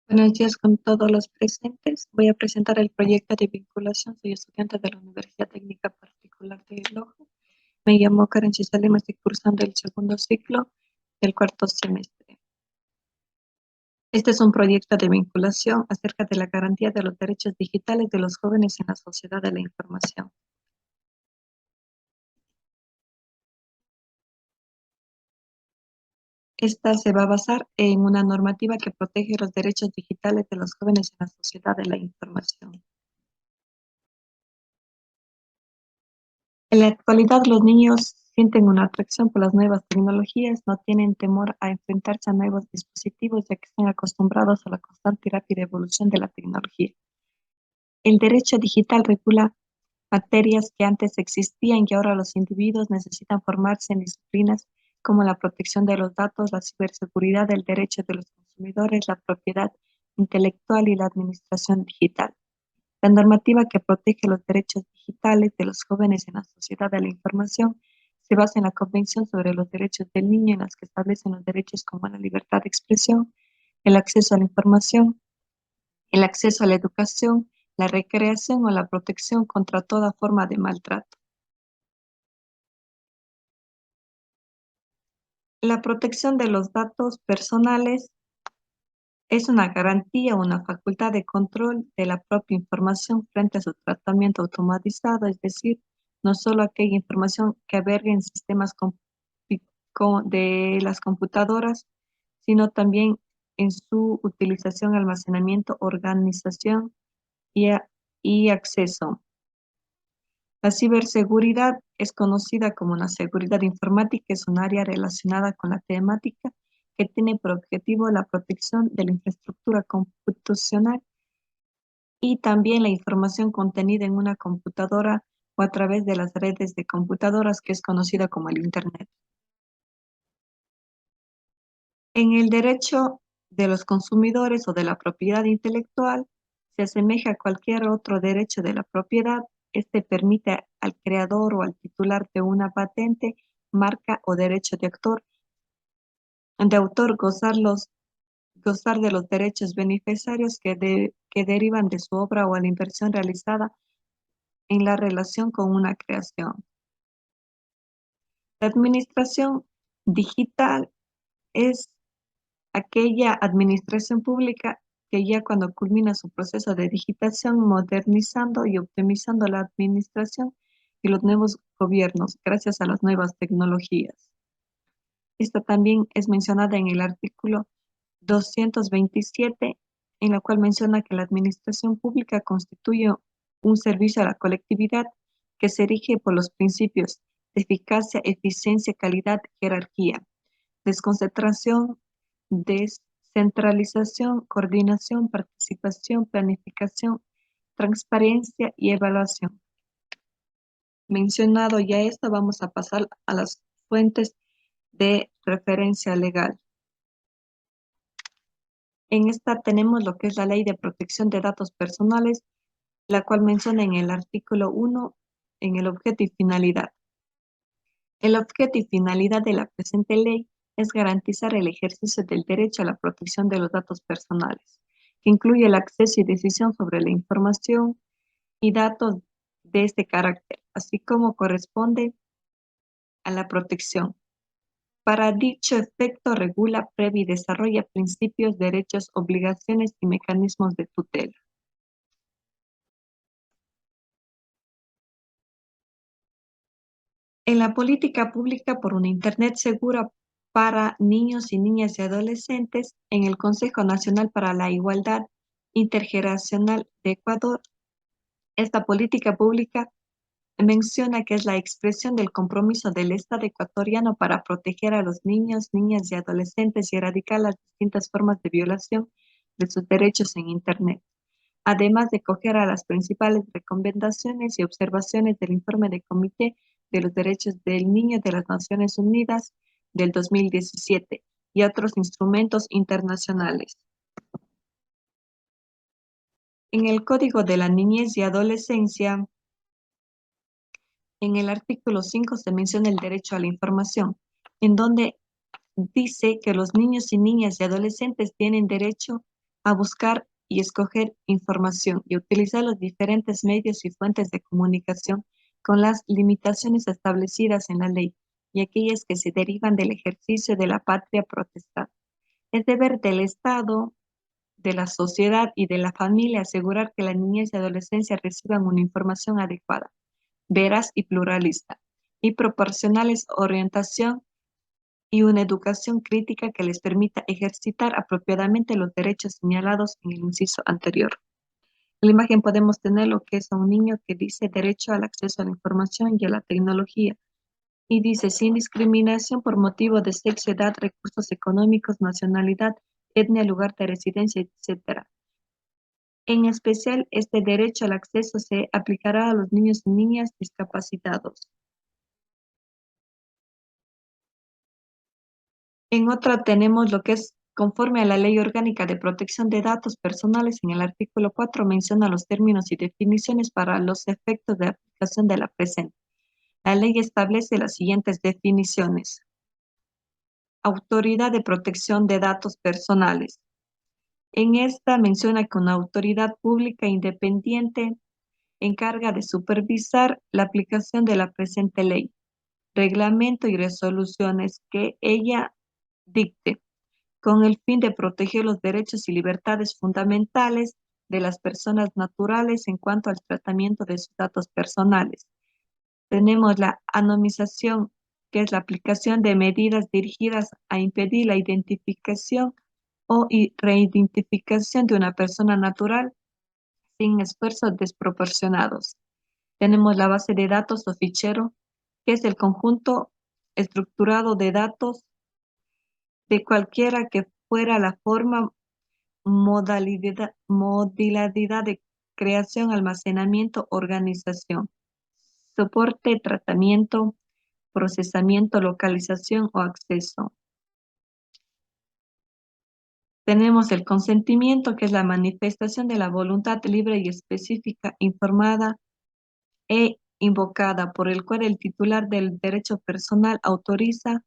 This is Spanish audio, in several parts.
Buenos días con todos los presentes. Voy a presentar el proyecto de vinculación. Soy estudiante de la Universidad Técnica Particular de Loja. Me llamo Karen Chisalema, estoy cursando el segundo ciclo del cuarto semestre. Este es un proyecto de vinculación acerca de la garantía de los derechos digitales de los jóvenes en la sociedad de la información. Esta se va a basar en una normativa que protege los derechos digitales de los jóvenes en la sociedad de la información. En la actualidad, los niños sienten una atracción por las nuevas tecnologías, no tienen temor a enfrentarse a nuevos dispositivos, ya que están acostumbrados a la constante y rápida evolución de la tecnología. El derecho digital regula materias que antes existían y ahora los individuos necesitan formarse en disciplinas como la protección de los datos, la ciberseguridad, el derecho de los consumidores, la propiedad intelectual y la administración digital. La normativa que protege los derechos digitales de los jóvenes en la sociedad de la información se basa en la Convención sobre los Derechos del Niño, en las que establecen los derechos como la libertad de expresión, el acceso a la información, el acceso a la educación, la recreación o la protección contra toda forma de maltrato. La protección de los datos personales es una garantía o una facultad de control de la propia información frente a su tratamiento automatizado, es decir, no solo aquella información que albergue en sistemas de las computadoras, sino también en su utilización, almacenamiento, organización y, y acceso. La ciberseguridad es conocida como la seguridad informática, es un área relacionada con la temática que tiene por objetivo la protección de la infraestructura computacional y también la información contenida en una computadora o a través de las redes de computadoras, que es conocida como el Internet. En el derecho de los consumidores o de la propiedad intelectual, se asemeja a cualquier otro derecho de la propiedad. Este permite al creador o al titular de una patente, marca o derecho de autor gozar de los derechos beneficiarios que derivan de su obra o a la inversión realizada en la relación con una creación. La administración digital es aquella administración pública que ya cuando culmina su proceso de digitación, modernizando y optimizando la administración y los nuevos gobiernos gracias a las nuevas tecnologías. Esta también es mencionada en el artículo 227, en la cual menciona que la administración pública constituye un servicio a la colectividad que se rige por los principios de eficacia, eficiencia, calidad, jerarquía, desconcentración, descentralización, coordinación, participación, planificación, transparencia y evaluación. Mencionado ya esto, vamos a pasar a las fuentes de referencia legal. En esta tenemos lo que es la Ley de Protección de Datos Personales, la cual menciona en el artículo 1, en el objeto y finalidad. El objeto y finalidad de la presente ley es garantizar el ejercicio del derecho a la protección de los datos personales, que incluye el acceso y decisión sobre la información y datos de este carácter, así como corresponde a la protección. Para dicho efecto, regula, prevé y desarrolla principios, derechos, obligaciones y mecanismos de tutela. En la política pública por una Internet segura para niños y niñas y adolescentes, en el Consejo Nacional para la Igualdad Intergeneracional de Ecuador, esta política pública menciona que es la expresión del compromiso del Estado ecuatoriano para proteger a los niños, niñas y adolescentes y erradicar las distintas formas de violación de sus derechos en Internet, además de acoger a las principales recomendaciones y observaciones del informe del Comité de los Derechos del Niño de las Naciones Unidas del 2017 y otros instrumentos internacionales. En el Código de la Niñez y Adolescencia, en el artículo 5 se menciona el derecho a la información, en donde dice que los niños y niñas y adolescentes tienen derecho a buscar y escoger información y utilizar los diferentes medios y fuentes de comunicación con las limitaciones establecidas en la ley y aquellas que se derivan del ejercicio de la patria potestad. Es deber del Estado, de la sociedad y de la familia asegurar que la niñez y adolescencia reciban una información adecuada, veraz y pluralista, y proporcionarles orientación y una educación crítica que les permita ejercitar apropiadamente los derechos señalados en el inciso anterior. En la imagen podemos tener lo que es a un niño que dice derecho al acceso a la información y a la tecnología. Y dice, sin discriminación por motivo de sexo, edad, recursos económicos, nacionalidad, etnia, lugar de residencia, etc. En especial, este derecho al acceso se aplicará a los niños y niñas discapacitados. En otra tenemos lo que es conforme a la Ley Orgánica de Protección de Datos Personales. En el artículo 4 menciona los términos y definiciones para los efectos de aplicación de la presente. La ley establece las siguientes definiciones. Autoridad de Protección de Datos Personales. En esta menciona que una autoridad pública independiente encarga de supervisar la aplicación de la presente ley, reglamento y resoluciones que ella dicte, con el fin de proteger los derechos y libertades fundamentales de las personas naturales en cuanto al tratamiento de sus datos personales. Tenemos la anonimización, que es la aplicación de medidas dirigidas a impedir la identificación o reidentificación de una persona natural sin esfuerzos desproporcionados. Tenemos la base de datos o fichero, que es el conjunto estructurado de datos de cualquiera que fuera la forma, modalidad de creación, almacenamiento, organización, soporte, tratamiento, procesamiento, localización o acceso. Tenemos el consentimiento, que es la manifestación de la voluntad libre y específica, informada e invocada, por el cual el titular del derecho personal autoriza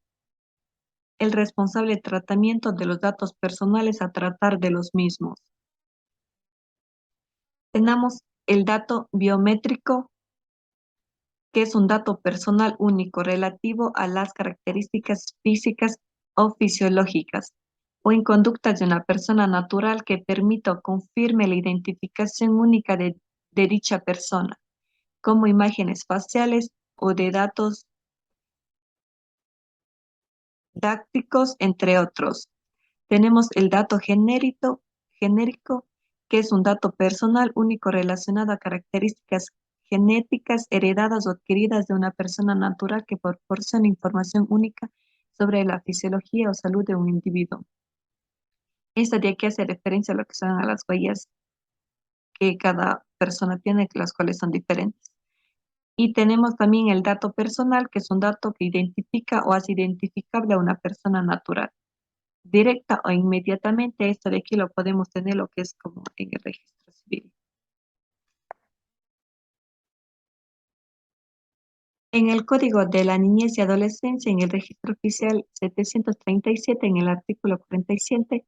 el responsable tratamiento de los datos personales a tratar de los mismos. Tenemos el dato biométrico, que es un dato personal único relativo a las características físicas o fisiológicas o en conductas de una persona natural que permita o confirme la identificación única de dicha persona, como imágenes faciales o de datos dácticos, entre otros. Tenemos el dato genérico, que es un dato personal único relacionado a características genéticas heredadas o adquiridas de una persona natural que proporciona información única sobre la fisiología o salud de un individuo. Esta de aquí hace referencia a lo que son a las huellas que cada persona tiene, las cuales son diferentes. Y tenemos también el dato personal, que es un dato que identifica o hace identificable a una persona natural. Directa o inmediatamente, esto de aquí lo podemos tener lo que es como en el registro civil. En el Código de la Niñez y Adolescencia, en el registro oficial 737, en el artículo 47,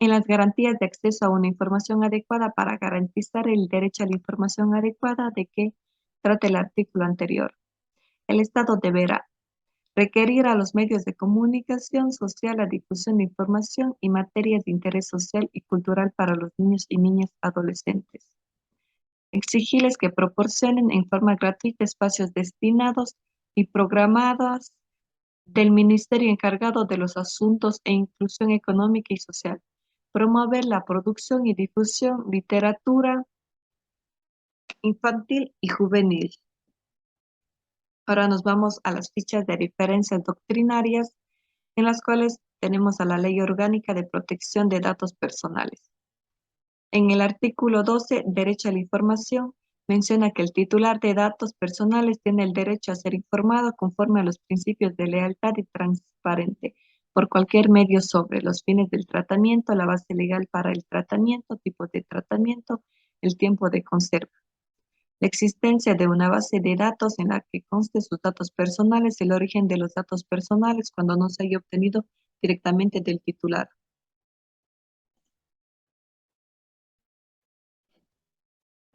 en las garantías de acceso a una información adecuada para garantizar el derecho a la información adecuada de que trata el artículo anterior. El Estado deberá requerir a los medios de comunicación social la difusión de información y materias de interés social y cultural para los niños y niñas adolescentes. Exigirles que proporcionen en forma gratuita espacios destinados y programados del Ministerio encargado de los asuntos e inclusión económica y social. Promover la producción y difusión literatura infantil y juvenil. Ahora nos vamos a las fichas de referencias doctrinarias, en las cuales tenemos a la Ley Orgánica de Protección de Datos Personales. En el artículo 12, Derecho a la Información, menciona que el titular de datos personales tiene el derecho a ser informado conforme a los principios de lealtad y transparente por cualquier medio sobre los fines del tratamiento, la base legal para el tratamiento, tipo de tratamiento, el tiempo de conserva. La existencia de una base de datos en la que conste sus datos personales, el origen de los datos personales cuando no se haya obtenido directamente del titular.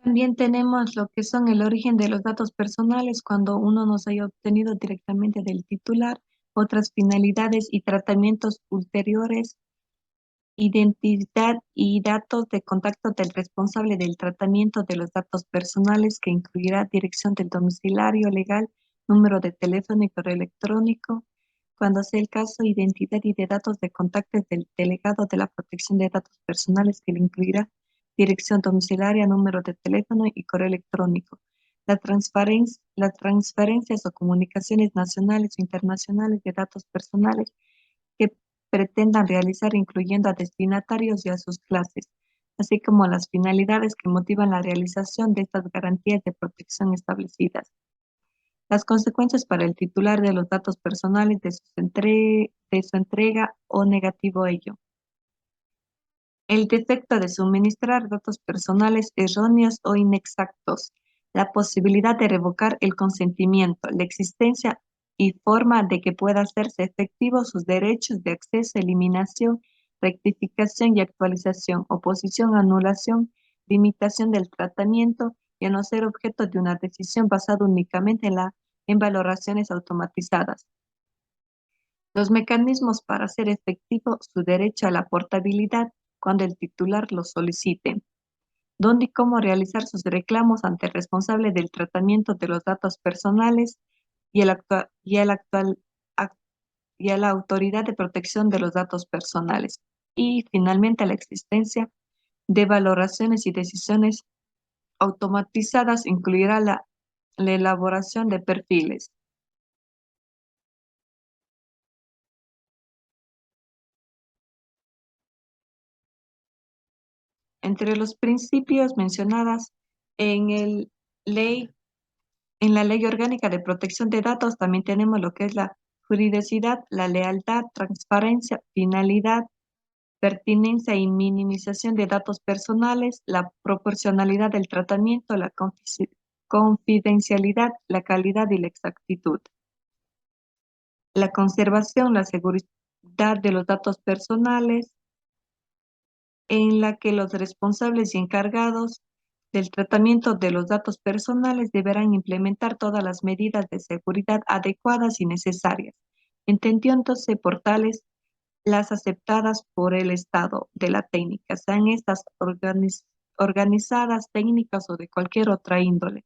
También tenemos lo que son el origen de los datos personales cuando uno nos haya obtenido directamente del titular, otras finalidades y tratamientos ulteriores, identidad y datos de contacto del responsable del tratamiento de los datos personales que incluirá dirección del domiciliario legal, número de teléfono y correo electrónico. Cuando sea el caso, identidad y de datos de contacto del delegado de la protección de datos personales que le incluirá dirección domiciliaria, número de teléfono y correo electrónico. Las transferencias o comunicaciones nacionales o internacionales de datos personales que pretendan realizar incluyendo a destinatarios y a sus clases, así como las finalidades que motivan la realización de estas garantías de protección establecidas. Las consecuencias para el titular de los datos personales de su entrega o negativo a ello. El defecto de suministrar datos personales erróneos o inexactos, la posibilidad de revocar el consentimiento, la existencia y forma de que pueda hacerse efectivos sus derechos de acceso, eliminación, rectificación y actualización, oposición, anulación, limitación del tratamiento y a no ser objeto de una decisión basada únicamente en valoraciones automatizadas. Los mecanismos para hacer efectivo su derecho a la portabilidad cuando el titular lo solicite. Dónde y cómo realizar sus reclamos ante el responsable del tratamiento de los datos personales y, y a la Autoridad de Protección de los Datos Personales. Y finalmente la existencia de valoraciones y decisiones automatizadas incluirá la elaboración de perfiles. Entre los principios mencionadas en el ley, en la Ley Orgánica de Protección de Datos también tenemos lo que es la juridicidad, la lealtad, transparencia, finalidad, pertinencia y minimización de datos personales, la proporcionalidad del tratamiento, la confidencialidad, la calidad y la exactitud. La conservación, la seguridad de los datos personales, en la que los responsables y encargados del tratamiento de los datos personales deberán implementar todas las medidas de seguridad adecuadas y necesarias, entendiéndose por tales las aceptadas por el Estado de la técnica, sean estas organizadas, técnicas o de cualquier otra índole,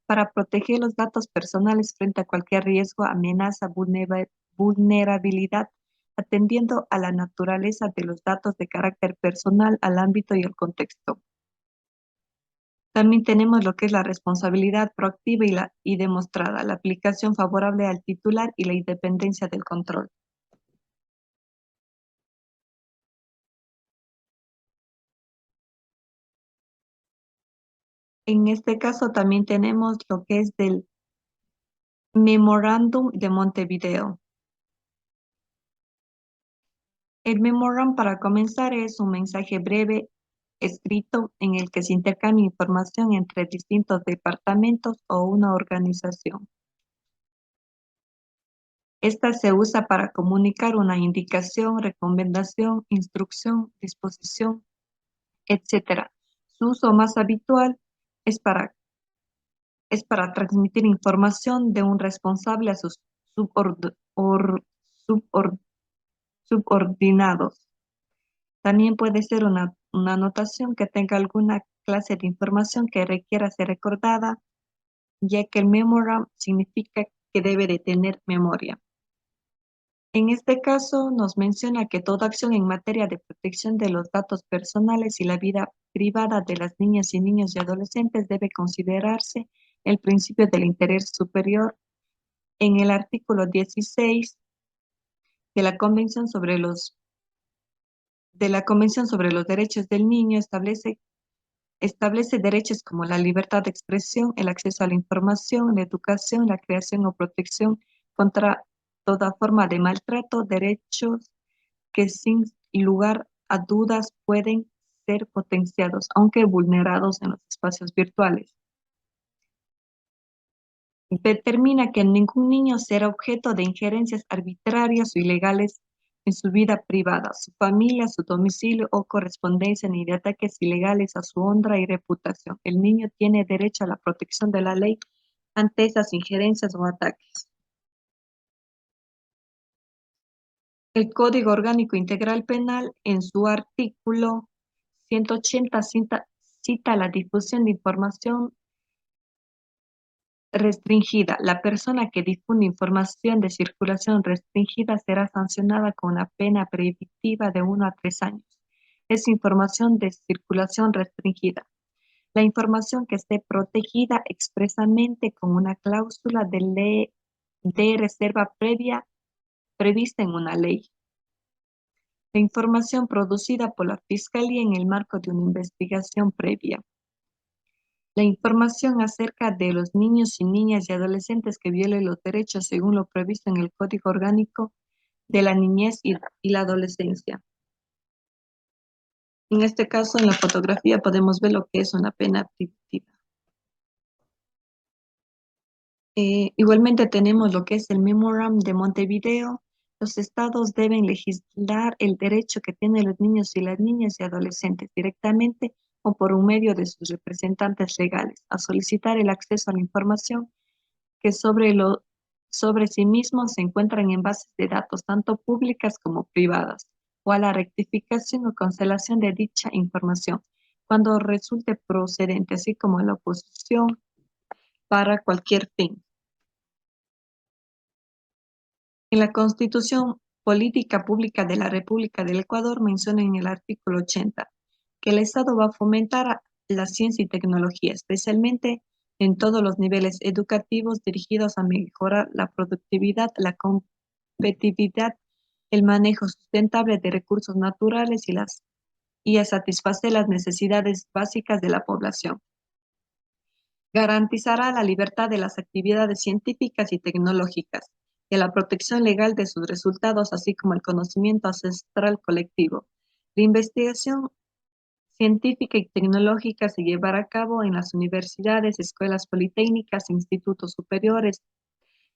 para proteger los datos personales frente a cualquier riesgo, amenaza, vulnerabilidad, atendiendo a la naturaleza de los datos de carácter personal, al ámbito y al contexto. También tenemos lo que es la responsabilidad proactiva y demostrada, la aplicación favorable al titular y la independencia del control. En este caso también tenemos lo que es del Memorándum de Montevideo. El memorándum, para comenzar, es un mensaje breve escrito en el que se intercambia información entre distintos departamentos o una organización. Esta se usa para comunicar una indicación, recomendación, instrucción, disposición, etc. Su uso más habitual es es para transmitir información de un responsable a sus subor- subordinados. También puede ser una anotación que tenga alguna clase de información que requiera ser recordada, ya que el memoram significa que debe de tener memoria. En este caso, nos menciona que toda acción en materia de protección de los datos personales y la vida privada de las niñas y niños y adolescentes debe considerarse el principio del interés superior en el artículo 16 de la Convención sobre los Derechos del Niño establece derechos como la libertad de expresión, el acceso a la información, la educación, la creación o protección contra toda forma de maltrato, derechos que sin lugar a dudas pueden ser potenciados, aunque vulnerados en los espacios virtuales. Determina que ningún niño será objeto de injerencias arbitrarias o ilegales en su vida privada, su familia, su domicilio o correspondencia, ni de ataques ilegales a su honra y reputación. El niño tiene derecho a la protección de la ley ante esas injerencias o ataques. El Código Orgánico Integral Penal, en su artículo 180, cita la difusión de información restringida. La persona que difunde información de circulación restringida será sancionada con una pena preventiva de 1 a 3 años. Es información de circulación restringida. La información que esté protegida expresamente con una cláusula de reserva previa prevista en una ley. La información producida por la Fiscalía en el marco de una investigación previa. La información acerca de los niños y niñas y adolescentes que violen los derechos según lo previsto en el Código Orgánico de la Niñez y la Adolescencia. En este caso, en la fotografía podemos ver lo que es una pena privativa. Igualmente tenemos lo que es el Memoram de Montevideo. Los estados deben legislar el derecho que tienen los niños y las niñas y adolescentes directamente o por un medio de sus representantes legales a solicitar el acceso a la información que sobre sí mismos se encuentran en bases de datos tanto públicas como privadas o a la rectificación o cancelación de dicha información cuando resulte procedente, así como la oposición para cualquier fin. En la Constitución Política Pública de la República del Ecuador menciona en el artículo 80 que el Estado va a fomentar la ciencia y tecnología, especialmente en todos los niveles educativos dirigidos a mejorar la productividad, la competitividad, el manejo sustentable de recursos naturales y a satisfacer las necesidades básicas de la población. Garantizará la libertad de las actividades científicas y tecnológicas y la protección legal de sus resultados, así como el conocimiento ancestral colectivo. La investigación científica y tecnológica se llevará a cabo en las universidades, escuelas politécnicas, institutos superiores,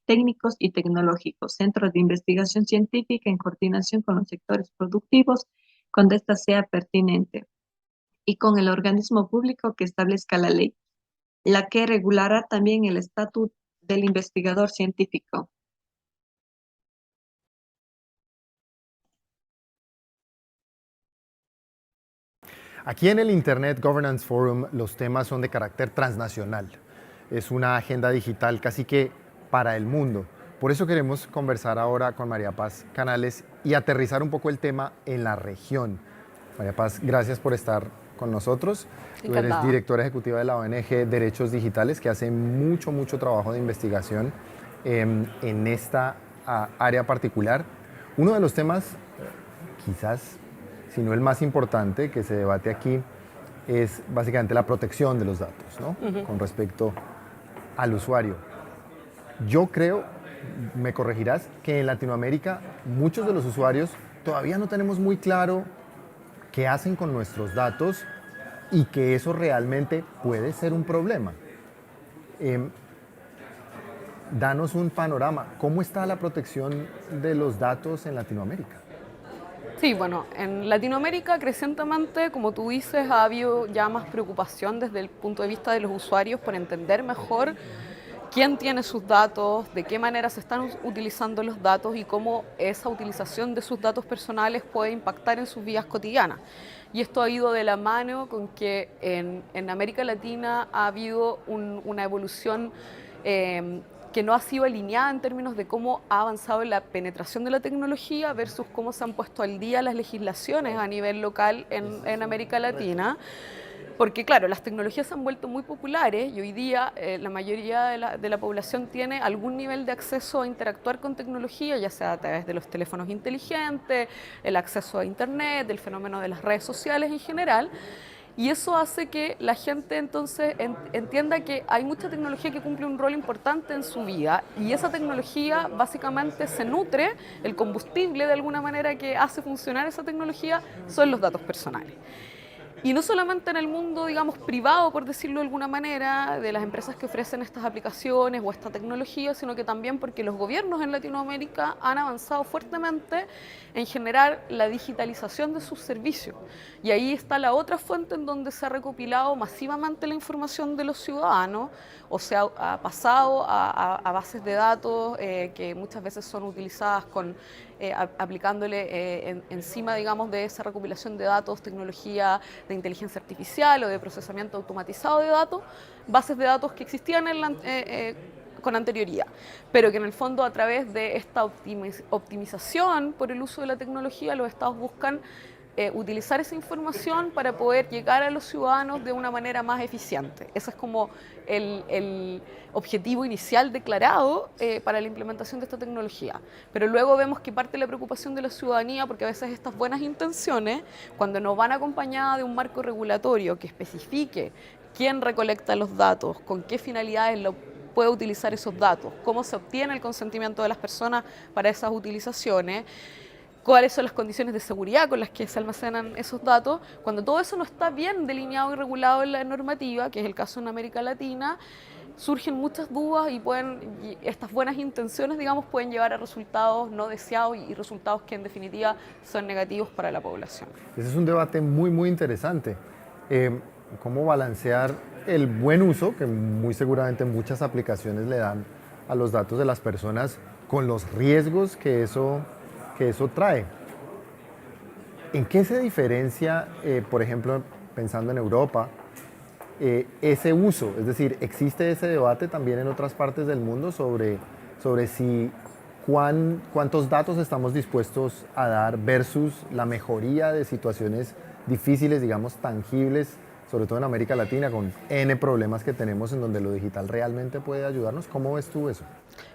técnicos y tecnológicos, centros de investigación científica en coordinación con los sectores productivos, cuando ésta sea pertinente, y con el organismo público que establezca la ley, la que regulará también el estatus del investigador científico. Aquí en el Internet Governance Forum los temas son de carácter transnacional. Es una agenda digital casi que para el mundo. Por eso queremos conversar ahora con María Paz Canales y aterrizar un poco el tema en la región. María Paz, gracias por estar con nosotros. Tú eres directora ejecutiva de la ONG Derechos Digitales, que hace mucho trabajo de investigación en esta área particular. Uno de los temas, quizás sino el más importante que se debate aquí, es básicamente la protección de los datos, ¿no? Con respecto al usuario. Yo creo, me corregirás, que en Latinoamérica muchos de los usuarios todavía no tenemos muy claro qué hacen con nuestros datos y que eso realmente puede ser un problema. Danos un panorama. ¿Cómo está la protección de los datos en Latinoamérica? Sí, bueno, en Latinoamérica crecientemente, como tú dices, ha habido ya más preocupación desde el punto de vista de los usuarios por entender mejor quién tiene sus datos, de qué manera se están utilizando los datos y cómo esa utilización de sus datos personales puede impactar en sus vidas cotidianas. Y esto ha ido de la mano con que en América Latina ha habido una evolución que no ha sido alineada en términos de cómo ha avanzado la penetración de la tecnología versus cómo se han puesto al día las legislaciones a nivel local en América Latina. Porque claro, las tecnologías se han vuelto muy populares y hoy día la mayoría de la población tiene algún nivel de acceso a interactuar con tecnología, ya sea a través de los teléfonos inteligentes, el acceso a internet, el fenómeno de las redes sociales en general. Y eso hace que la gente entonces entienda que hay mucha tecnología que cumple un rol importante en su vida y esa tecnología básicamente se nutre, el combustible de alguna manera que hace funcionar esa tecnología son los datos personales. Y no solamente en el mundo, digamos, privado, por decirlo de alguna manera, de las empresas que ofrecen estas aplicaciones o esta tecnología, sino que también porque los gobiernos en Latinoamérica han avanzado fuertemente en generar la digitalización de sus servicios. Y ahí está la otra fuente en donde se ha recopilado masivamente la información de los ciudadanos, o sea, ha pasado a bases de datos que muchas veces son utilizadas aplicándole encima, digamos, de esa recopilación de datos, tecnología de inteligencia artificial o de procesamiento automatizado de datos, bases de datos que existían con anterioridad, pero que en el fondo a través de esta optimización por el uso de la tecnología los estados buscan utilizar esa información para poder llegar a los ciudadanos de una manera más eficiente. Ese es como el objetivo inicial declarado para la implementación de esta tecnología. Pero luego vemos que parte de la preocupación de la ciudadanía, porque a veces estas buenas intenciones, cuando no van acompañadas de un marco regulatorio que especifique quién recolecta los datos, con qué finalidades puede utilizar esos datos, cómo se obtiene el consentimiento de las personas para esas utilizaciones, cuáles son las condiciones de seguridad con las que se almacenan esos datos. Cuando todo eso no está bien delineado y regulado en la normativa, que es el caso en América Latina, surgen muchas dudas y estas buenas intenciones, digamos, pueden llevar a resultados no deseados y resultados que en definitiva son negativos para la población. Ese es un debate muy, muy interesante. ¿Cómo balancear el buen uso, que muy seguramente muchas aplicaciones le dan a los datos de las personas, con los riesgos que eso trae? ¿En qué se diferencia, por ejemplo, pensando en Europa, ese uso? Es decir, ¿existe ese debate también en otras partes del mundo sobre cuántos datos estamos dispuestos a dar versus la mejoría de situaciones difíciles, digamos, tangibles, sobre todo en América Latina, con N problemas que tenemos en donde lo digital realmente puede ayudarnos? ¿Cómo ves tú eso?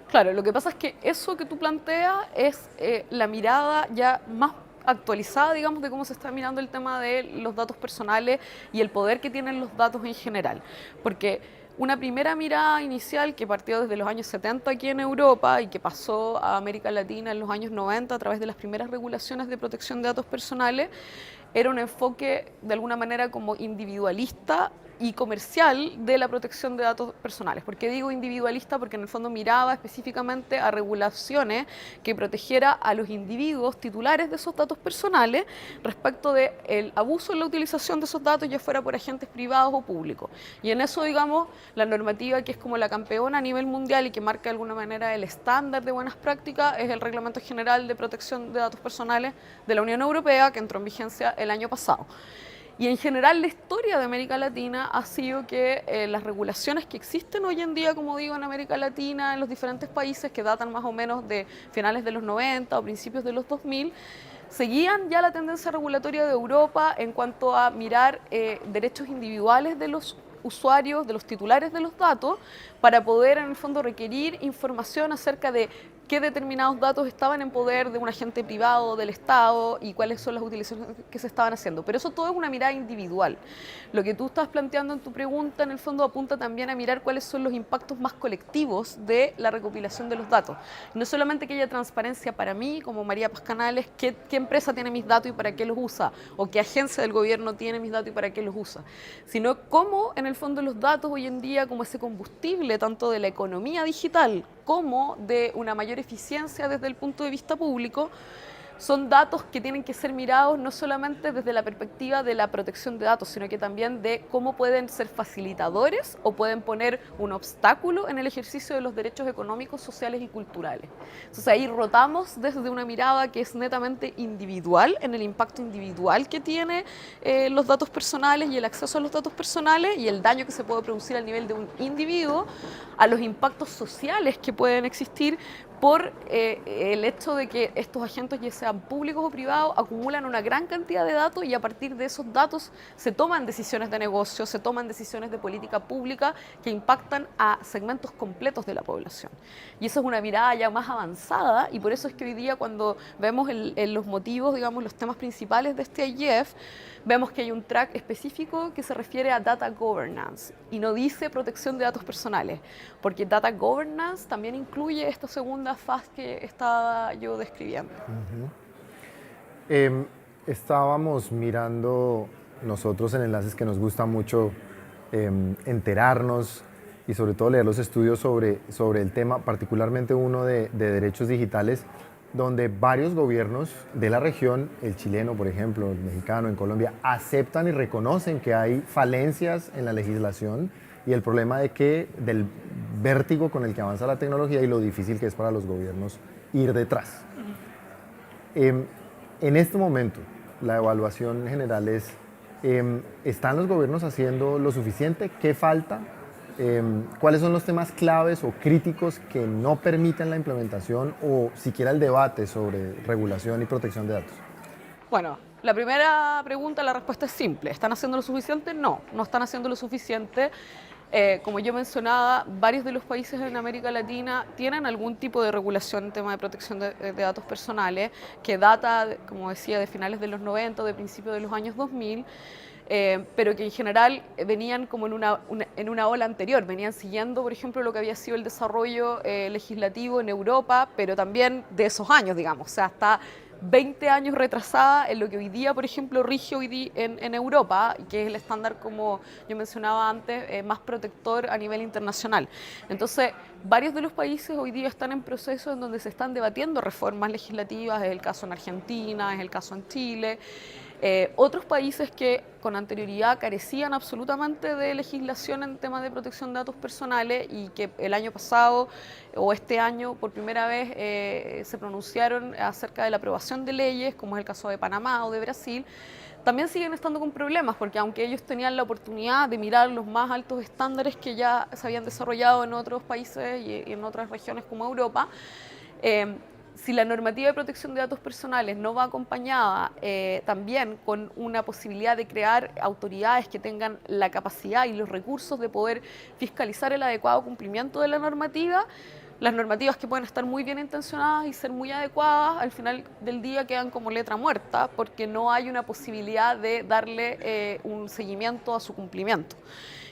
Claro, lo que pasa es que eso que tú planteas es la mirada ya más actualizada, digamos, de cómo se está mirando el tema de los datos personales y el poder que tienen los datos en general. Porque una primera mirada inicial que partió desde los años 70 aquí en Europa y que pasó a América Latina en los años 90 a través de las primeras regulaciones de protección de datos personales, era un enfoque de alguna manera como individualista y comercial de la protección de datos personales. ¿Por qué digo individualista? Porque en el fondo miraba específicamente a regulaciones que protegiera a los individuos titulares de esos datos personales respecto del abuso en la utilización de esos datos, ya fuera por agentes privados o públicos. Y en eso, digamos, la normativa que es como la campeona a nivel mundial y que marca de alguna manera el estándar de buenas prácticas es el Reglamento General de Protección de Datos Personales de la Unión Europea, que entró en vigencia el año pasado. Y en general la historia de América Latina ha sido que las regulaciones que existen hoy en día, como digo, en América Latina, en los diferentes países que datan más o menos de finales de los 90 o principios de los 2000, seguían ya la tendencia regulatoria de Europa en cuanto a mirar derechos individuales de los usuarios, de los titulares de los datos, para poder en el fondo requerir información acerca de qué determinados datos estaban en poder de un agente privado del Estado y cuáles son las utilizaciones que se estaban haciendo. Pero eso todo es una mirada individual. Lo que tú estás planteando en tu pregunta, en el fondo, apunta también a mirar cuáles son los impactos más colectivos de la recopilación de los datos. No solamente que haya transparencia para mí, como María Paz Canales, qué empresa tiene mis datos y para qué los usa, o qué agencia del gobierno tiene mis datos y para qué los usa, sino cómo, en el fondo, los datos hoy en día, como ese combustible, tanto de la economía digital como de una mayor eficiencia desde el punto de vista público, son datos que tienen que ser mirados no solamente desde la perspectiva de la protección de datos, sino que también de cómo pueden ser facilitadores o pueden poner un obstáculo en el ejercicio de los derechos económicos, sociales y culturales. Entonces ahí rotamos desde una mirada que es netamente individual, en el impacto individual que tiene los datos personales y el acceso a los datos personales y el daño que se puede producir al nivel de un individuo, a los impactos sociales que pueden existir por el hecho de que estos agentes, ya sean públicos o privados, acumulan una gran cantidad de datos y a partir de esos datos se toman decisiones de negocio, se toman decisiones de política pública que impactan a segmentos completos de la población. Y esa es una mirada ya más avanzada y por eso es que hoy día cuando vemos los motivos, digamos, los temas principales de este IGF, vemos que hay un track específico que se refiere a data governance y no dice protección de datos personales, porque data governance también incluye esta segunda fase que estaba yo describiendo. Estábamos mirando nosotros en Enlaces que nos gusta mucho enterarnos y sobre todo leer los estudios sobre el tema, particularmente uno de derechos digitales, donde varios gobiernos de la región, el chileno por ejemplo, el mexicano, en Colombia, aceptan y reconocen que hay falencias en la legislación y el problema del vértigo con el que avanza la tecnología y lo difícil que es para los gobiernos ir detrás. En este momento, la evaluación general es, ¿están los gobiernos haciendo lo suficiente? ¿Qué falta? ¿Cuáles son los temas claves o críticos que no permiten la implementación o siquiera el debate sobre regulación y protección de datos? Bueno, la primera pregunta, la respuesta es simple. ¿Están haciendo lo suficiente? No, no están haciendo lo suficiente. Como yo mencionaba, varios de los países en América Latina tienen algún tipo de regulación en tema de protección de datos personales que data, como decía, de finales de los 90 o de principios de los años 2000. Pero que en general venían como en una ola anterior, venían siguiendo, por ejemplo, lo que había sido el desarrollo legislativo en Europa, pero también de esos años, digamos, o sea, hasta 20 años retrasada en lo que hoy día, por ejemplo, rige hoy día en Europa, que es el estándar, como yo mencionaba antes, más protector a nivel internacional. Entonces, varios de los países hoy día están en procesos en donde se están debatiendo reformas legislativas, es el caso en Argentina, es el caso en Chile. Otros países que con anterioridad carecían absolutamente de legislación en temas de protección de datos personales y que el año pasado o este año por primera vez se pronunciaron acerca de la aprobación de leyes, como es el caso de Panamá o de Brasil, también siguen estando con problemas, porque aunque ellos tenían la oportunidad de mirar los más altos estándares que ya se habían desarrollado en otros países y en otras regiones como Europa, si la normativa de protección de datos personales no va acompañada también con una posibilidad de crear autoridades que tengan la capacidad y los recursos de poder fiscalizar el adecuado cumplimiento de la normativa, las normativas que pueden estar muy bien intencionadas y ser muy adecuadas, al final del día quedan como letra muerta porque no hay una posibilidad de darle un seguimiento a su cumplimiento.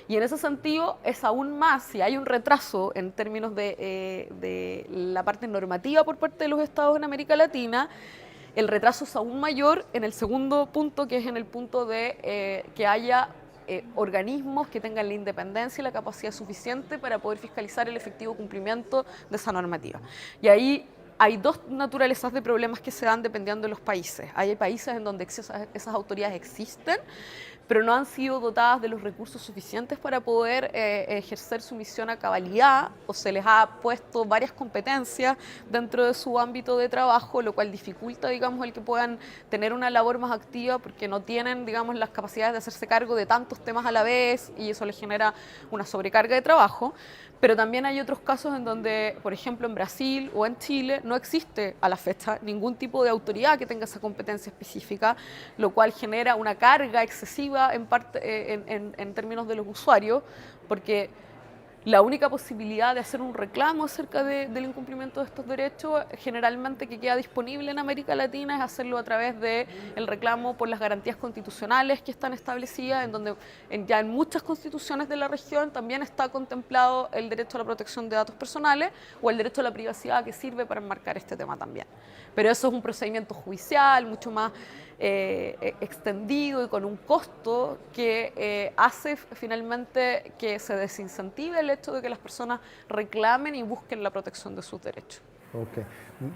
Y en ese sentido es aún más, si hay un retraso en términos de la parte normativa por parte de los estados en América Latina, el retraso es aún mayor en el segundo punto, que es en el punto de que haya organismos que tengan la independencia y la capacidad suficiente para poder fiscalizar el efectivo cumplimiento de esa normativa. Y ahí hay dos naturalezas de problemas que se dan dependiendo de los países. Hay países en donde esas autoridades existen, pero no han sido dotadas de los recursos suficientes para poder ejercer su misión a cabalidad, o se les ha puesto varias competencias dentro de su ámbito de trabajo, lo cual dificulta, digamos, el que puedan tener una labor más activa porque no tienen, digamos, las capacidades de hacerse cargo de tantos temas a la vez y eso les genera una sobrecarga de trabajo. Pero también hay otros casos en donde, por ejemplo, en Brasil o en Chile no existe a la fecha ningún tipo de autoridad que tenga esa competencia específica, lo cual genera una carga excesiva en términos de los usuarios, porque la única posibilidad de hacer un reclamo acerca del incumplimiento de estos derechos, generalmente que queda disponible en América Latina, es hacerlo a través del reclamo por las garantías constitucionales que están establecidas, en donde ya en muchas constituciones de la región también está contemplado el derecho a la protección de datos personales o el derecho a la privacidad, que sirve para enmarcar este tema también. Pero eso es un procedimiento judicial mucho más extendido y con un costo que hace finalmente que se desincentive el hecho de que las personas reclamen y busquen la protección de sus derechos. Ok.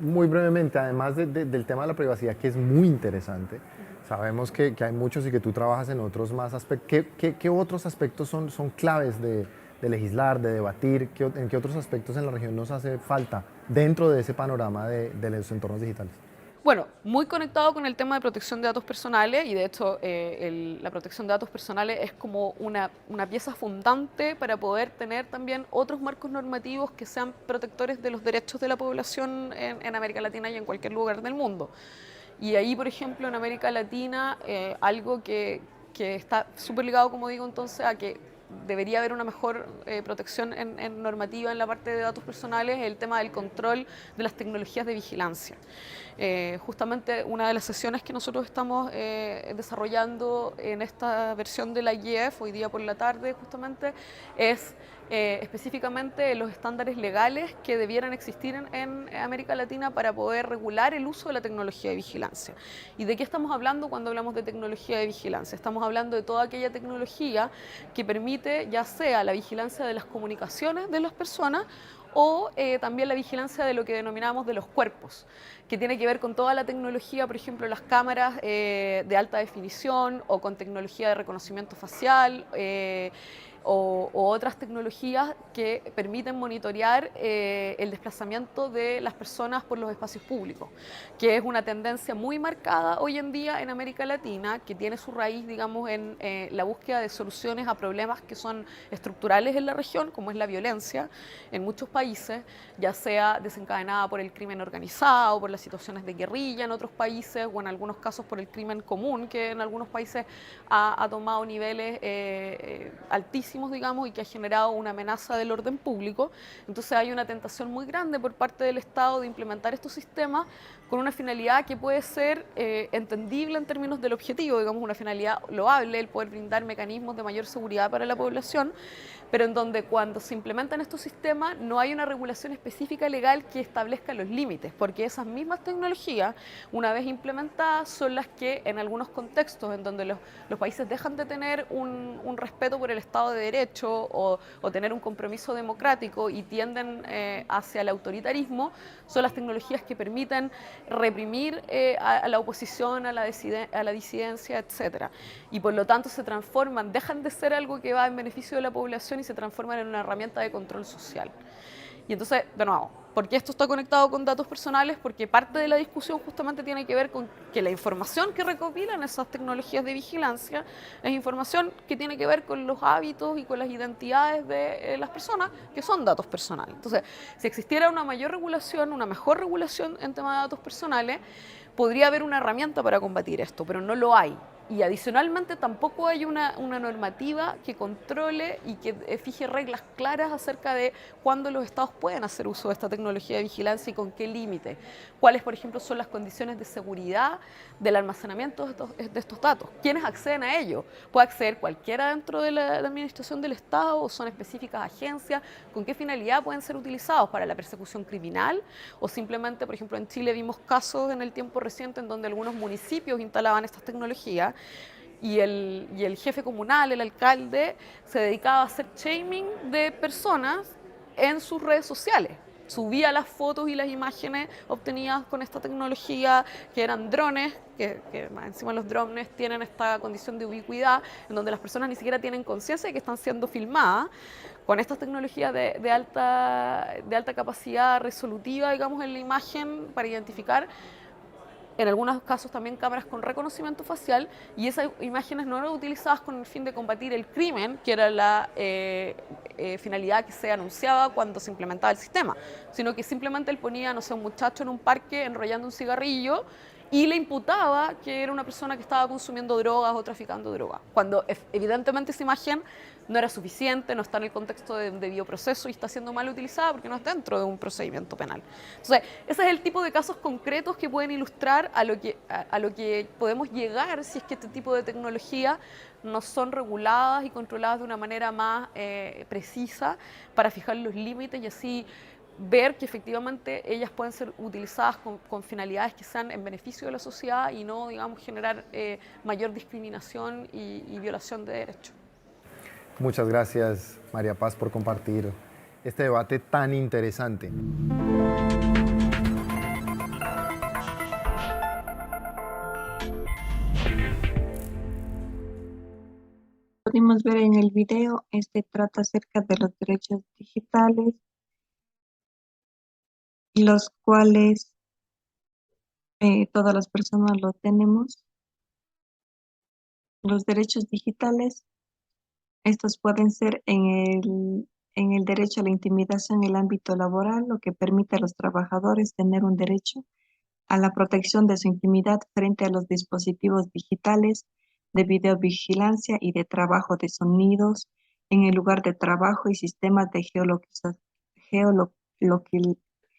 Muy brevemente, además del tema de la privacidad, que es muy interesante, sabemos que hay muchos y que tú trabajas en otros más aspectos. ¿Qué otros aspectos son claves de legislar, de debatir? ¿En qué otros aspectos en la región nos hace falta dentro de ese panorama de los entornos digitales? Bueno, muy conectado con el tema de protección de datos personales y de hecho la protección de datos personales es como una pieza fundante para poder tener también otros marcos normativos que sean protectores de los derechos de la población en América Latina y en cualquier lugar del mundo. Y ahí, por ejemplo, en América Latina, algo que está súper ligado, como digo, entonces, a que debería haber una mejor protección en normativa en la parte de datos personales, es el tema del control de las tecnologías de vigilancia. Justamente una de las sesiones que nosotros estamos desarrollando en esta versión de la IEF, hoy día por la tarde justamente, es específicamente los estándares legales que debieran existir en América Latina para poder regular el uso de la tecnología de vigilancia. ¿Y de qué estamos hablando cuando hablamos de tecnología de vigilancia? Estamos hablando de toda aquella tecnología que permite ya sea la vigilancia de las comunicaciones de las personas o también la vigilancia de lo que denominamos de los cuerpos, que tiene que ver con toda la tecnología, por ejemplo, las cámaras de alta definición o con tecnología de reconocimiento facial, o otras tecnologías que permiten monitorear el desplazamiento de las personas por los espacios públicos, que es una tendencia muy marcada hoy en día en América Latina, que tiene su raíz, digamos, en la búsqueda de soluciones a problemas que son estructurales en la región, como es la violencia en muchos países, ya sea desencadenada por el crimen organizado, por las situaciones de guerrilla en otros países, o en algunos casos por el crimen común, que en algunos países ha tomado niveles altísimos, digamos, y que ha generado una amenaza del orden público. Entonces hay una tentación muy grande por parte del Estado de implementar estos sistemas con una finalidad que puede ser entendible en términos del objetivo, digamos, una finalidad loable, el poder brindar mecanismos de mayor seguridad para la población, pero en donde cuando se implementan estos sistemas no hay una regulación específica legal que establezca los límites, porque esas mismas tecnologías, una vez implementadas, son las que en algunos contextos en donde los países dejan de tener un respeto por el Estado de Derecho o tener un compromiso democrático y tienden hacia el autoritarismo, son las tecnologías que permiten reprimir a la oposición, a la disidencia, etc. Y por lo tanto se transforman, dejan de ser algo que va en beneficio de la población y se transforman en una herramienta de control social. Y entonces, de nuevo, ¿por qué esto está conectado con datos personales? Porque parte de la discusión justamente tiene que ver con que la información que recopilan esas tecnologías de vigilancia es información que tiene que ver con los hábitos y con las identidades de las personas, que son datos personales. Entonces, si existiera una mayor regulación, una mejor regulación en tema de datos personales, podría haber una herramienta para combatir esto, pero no lo hay. Y adicionalmente tampoco hay una normativa que controle y que fije reglas claras acerca de cuándo los estados pueden hacer uso de esta tecnología de vigilancia y con qué límite. Cuáles, por ejemplo, son las condiciones de seguridad del almacenamiento de estos datos. ¿Quiénes acceden a ello? ¿Puede acceder cualquiera dentro de la administración del Estado o son específicas agencias? ¿Con qué finalidad pueden ser utilizados? ¿Para la persecución criminal? ¿O simplemente, por ejemplo, en Chile vimos casos en el tiempo reciente en donde algunos municipios instalaban estas tecnologías y el jefe comunal, el alcalde, se dedicaba a hacer shaming de personas en sus redes sociales? Subía las fotos y las imágenes obtenidas con esta tecnología, que eran drones, que encima los drones tienen esta condición de ubicuidad, en donde las personas ni siquiera tienen conciencia de que están siendo filmadas, con estas tecnologías de alta capacidad resolutiva, digamos, en la imagen para identificar. En algunos casos también cámaras con reconocimiento facial, y esas imágenes no eran utilizadas con el fin de combatir el crimen, que era la finalidad que se anunciaba cuando se implementaba el sistema, sino que simplemente él ponía, no sé, un muchacho en un parque enrollando un cigarrillo y le imputaba que era una persona que estaba consumiendo drogas o traficando drogas, cuando evidentemente esa imagen no era suficiente, no está en el contexto de debido proceso y está siendo mal utilizada porque no está dentro de un procedimiento penal. Entonces, ese es el tipo de casos concretos que pueden ilustrar a lo que podemos llegar si es que este tipo de tecnología no son reguladas y controladas de una manera más precisa para fijar los límites y así ver que efectivamente ellas pueden ser utilizadas con finalidades que sean en beneficio de la sociedad y no, digamos, generar mayor discriminación y violación de derechos. Muchas gracias, María Paz, por compartir este debate tan interesante. Pudimos ver en el video, trata acerca de los derechos digitales, los cuales todas las personas lo tenemos. Los derechos digitales, estos pueden ser en el derecho a la intimidad en el ámbito laboral, lo que permite a los trabajadores tener un derecho a la protección de su intimidad frente a los dispositivos digitales de videovigilancia y de trabajo de sonidos en el lugar de trabajo y sistemas de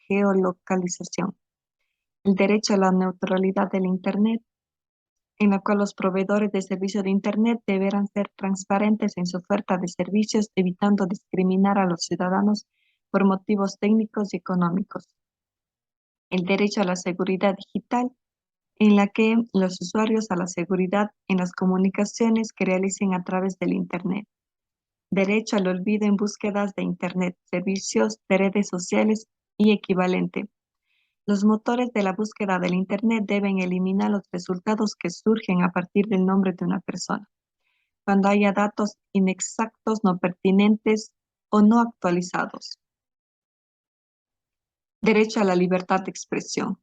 geolocalización. El derecho a la neutralidad del Internet, en la cual los proveedores de servicios de Internet deberán ser transparentes en su oferta de servicios, evitando discriminar a los ciudadanos por motivos técnicos y económicos. El derecho a la seguridad digital, en la que los usuarios a la seguridad en las comunicaciones que realicen a través del Internet. Derecho al olvido en búsquedas de Internet, servicios de redes sociales y equivalente. Los motores de la búsqueda del Internet deben eliminar los resultados que surgen a partir del nombre de una persona, cuando haya datos inexactos, no pertinentes o no actualizados. Derecho a la libertad de expresión.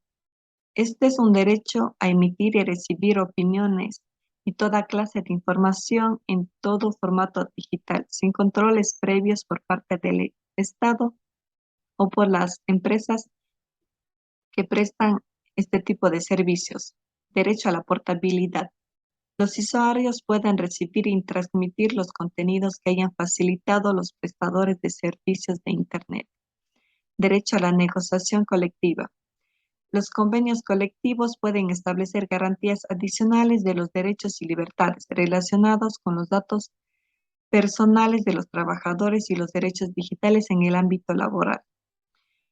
Este es un derecho a emitir y recibir opiniones y toda clase de información en todo formato digital, sin controles previos por parte del Estado o por las empresas que prestan este tipo de servicios. Derecho a la portabilidad. Los usuarios pueden recibir y transmitir los contenidos que hayan facilitado los prestadores de servicios de Internet. Derecho a la negociación colectiva. Los convenios colectivos pueden establecer garantías adicionales de los derechos y libertades relacionados con los datos personales de los trabajadores y los derechos digitales en el ámbito laboral.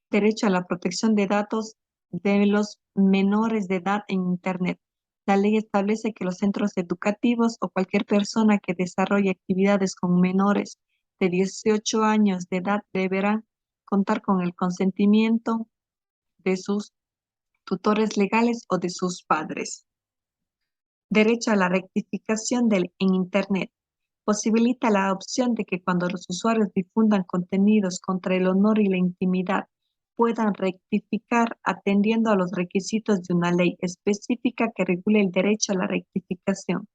Derecho a la protección de datos de los menores de edad en Internet. La ley establece que los centros educativos o cualquier persona que desarrolle actividades con menores de 18 años de edad deberán contar con el consentimiento de sus tutores legales o de sus padres. Derecho a la rectificación en Internet. Posibilita la opción de que cuando los usuarios difundan contenidos contra el honor y la intimidad, puedan rectificar atendiendo a los requisitos de una ley específica que regule el derecho a la rectificación.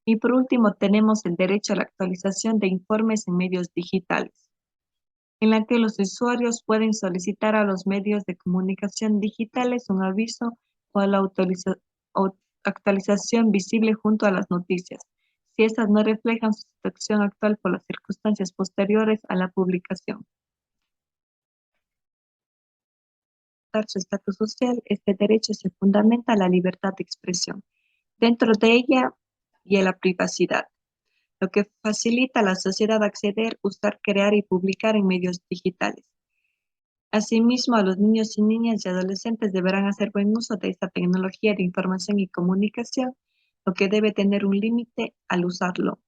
Y por último, tenemos el derecho a la actualización de informes en medios digitales, en la que los usuarios pueden solicitar a los medios de comunicación digitales un aviso o la actualización visible junto a las noticias, si estas no reflejan su situación actual por las circunstancias posteriores a la publicación. Su estatus social, este derecho se fundamenta en la libertad de expresión, dentro de ella y en la privacidad, lo que facilita a la sociedad acceder, usar, crear y publicar en medios digitales. Asimismo, a los niños y niñas y adolescentes deberán hacer buen uso de esta tecnología de información y comunicación, lo que debe tener un límite al usarlo.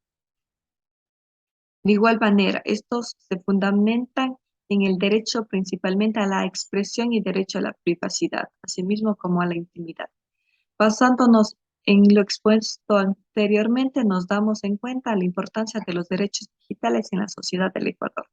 De igual manera, estos se fundamentan en el derecho principalmente a la expresión y derecho a la privacidad, asimismo como a la intimidad. Basándonos en lo expuesto anteriormente, nos damos en cuenta la importancia de los derechos digitales en la sociedad del Ecuador,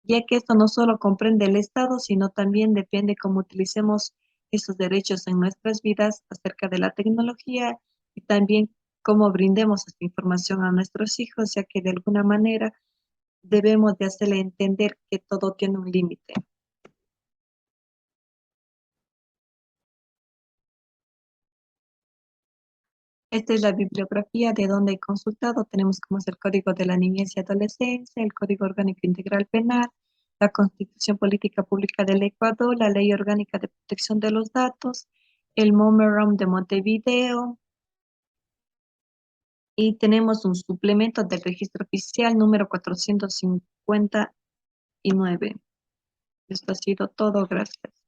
ya que esto no solo comprende el Estado, sino también depende cómo utilicemos esos derechos en nuestras vidas acerca de la tecnología y también cómo brindemos esta información a nuestros hijos, ya que de alguna manera debemos de hacerle entender que todo tiene un límite. Esta es la bibliografía de donde he consultado. Tenemos como es el Código de la Niñez y Adolescencia, el Código Orgánico Integral Penal, la Constitución Política Pública del Ecuador, la Ley Orgánica de Protección de los Datos, el Memorándum de Montevideo, y tenemos un suplemento del registro oficial número 459. Esto ha sido todo. Gracias.